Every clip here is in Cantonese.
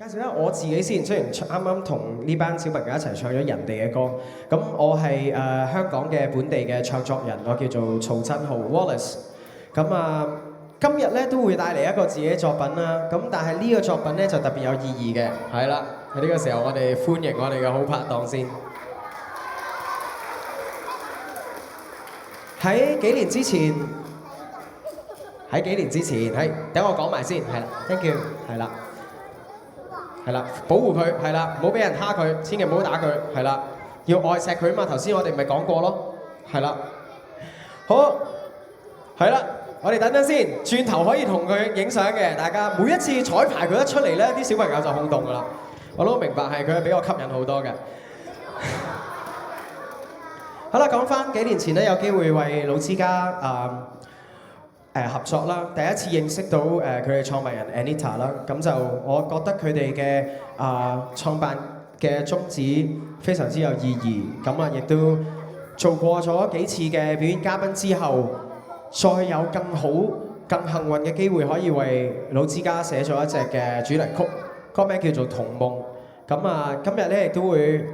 介紹下我自己先，雖然啱啱同呢班小朋友一齊唱咗人哋嘅歌，咁我係香港嘅本地嘅唱作人，我叫做曹振豪 Wallace。咁今日咧都會帶嚟一個自己嘅作品啦。咁但係呢個作品咧就特別有意義嘅，係啦。喺呢個時候，我哋歡迎我哋嘅好拍檔先。喺幾年之前，係等我講埋先，係啦 ，thank you，係啦。係啦，保護佢，係啦，唔好俾人蝦佢，千祈唔好打佢，係啦，要愛錫佢啊嘛。頭先我哋咪講過咯，係啦，好，係啦，我哋等陣先，轉頭可以同佢影相嘅，大家每一次彩排佢一出嚟咧，啲小朋友就轟動㗎啦。我都明白係佢比我吸引好多嘅。好啦，講翻幾年前咧，有機會為老之家合作啦，第一次認識到佢哋創辦人 Anita 啦，咁就我覺得佢哋嘅創辦嘅宗旨非常之有意義，咁亦都做過咗幾次嘅表演嘉賓之後，再有更好、更幸運嘅機會可以為老之家寫咗一隻嘅主題曲，歌名叫做《童夢》。咁今日咧亦都會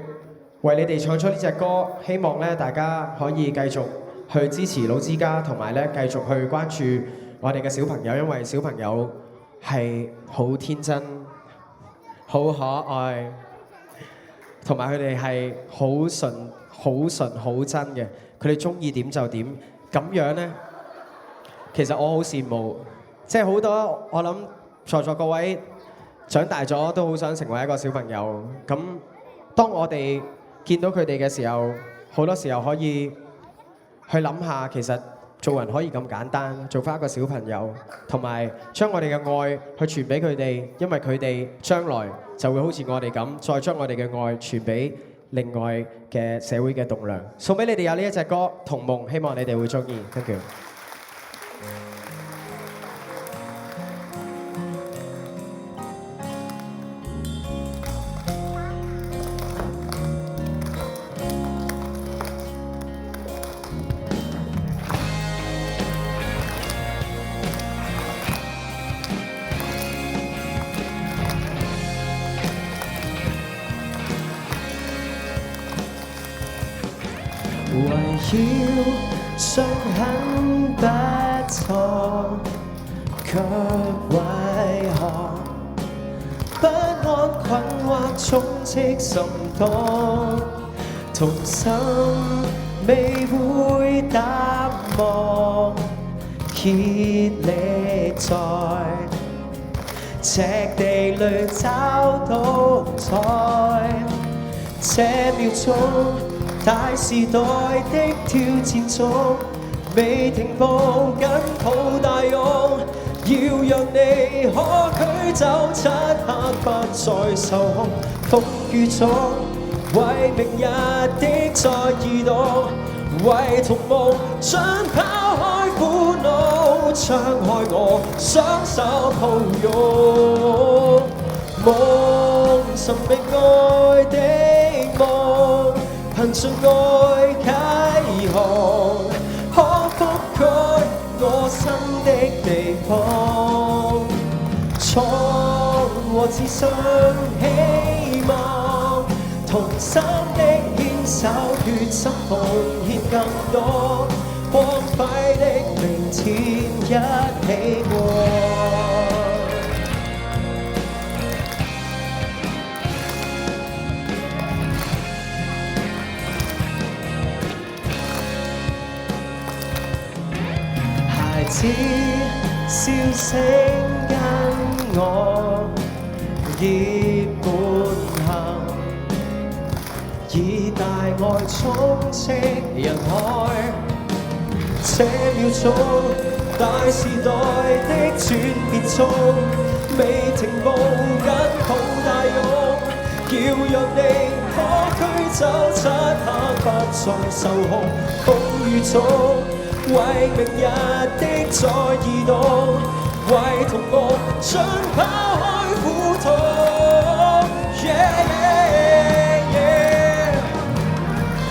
為你哋唱出呢隻歌，希望咧大家可以繼續去支持老之家，同埋咧繼續去關注我哋嘅小朋友，因為小朋友係好天真、好可愛，同埋佢哋係好純、好真嘅。佢哋中意點就點，咁樣呢，其實我好羨慕。即係好多我諗在座各位長大咗都好想成為一個小朋友。咁當我哋見到佢哋嘅時候，好多時候可以去諗下，其實做人可以咁簡單，做翻一個小朋友，同埋將我哋嘅愛去傳俾佢哋，因為佢哋將來就會好似我哋咁，再將我哋嘅愛傳俾另外嘅社會嘅棟梁。送俾你哋有呢一隻歌《童夢》，希望你哋會中意。Thank you。圍繞傷痕不錯，卻為何不安困惑充斥心頭，童心未會淡忘，竭力在赤地裏找到彩，這秒鐘大時代的挑戰中，未停步緊抱大勇，要讓你可驅走漆黑不再受控。風雨中，為明日的再移動，為童夢想拋開苦惱，張開我雙手抱擁，夢尋覓愛的夢，憑着愛啟航，可覆蓋我新的地方，創和自信希望，同心的牽手，決心奉獻更多，光輝的明天一起過。只笑聲跟我結伴行，以大愛充斥人海。這秒鐘，大時代的轉變中，未停步緊抱大勇，要讓你可驅走漆黑不再受控。風雨中，為明日的再移動，為童夢想拋開苦痛。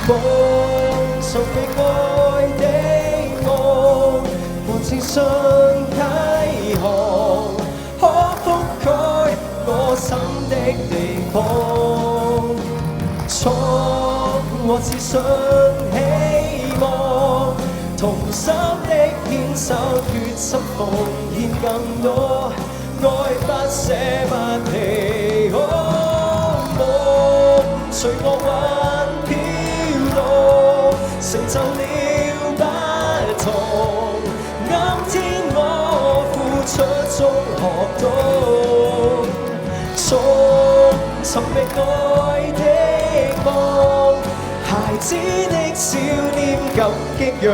夢尋覓愛的夢，和自信啟航，可覆蓋我心的地方，衝和自信希望，同心的牽手，決心奉獻更多，愛不捨不離。夢隨我雲飄動，成就了不同。今天我付出中學到，從尋覓愛的夢，孩子的笑臉感激讓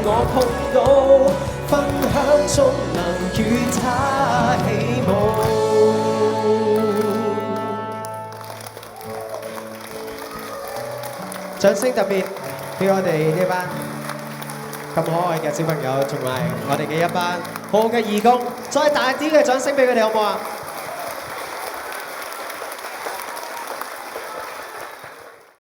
我碰到，分享中能與他起舞。掌聲特別俾我哋呢班咁可愛嘅小朋友，同埋我哋嘅一班好好嘅義工，再大啲嘅掌聲俾佢哋好唔好啊？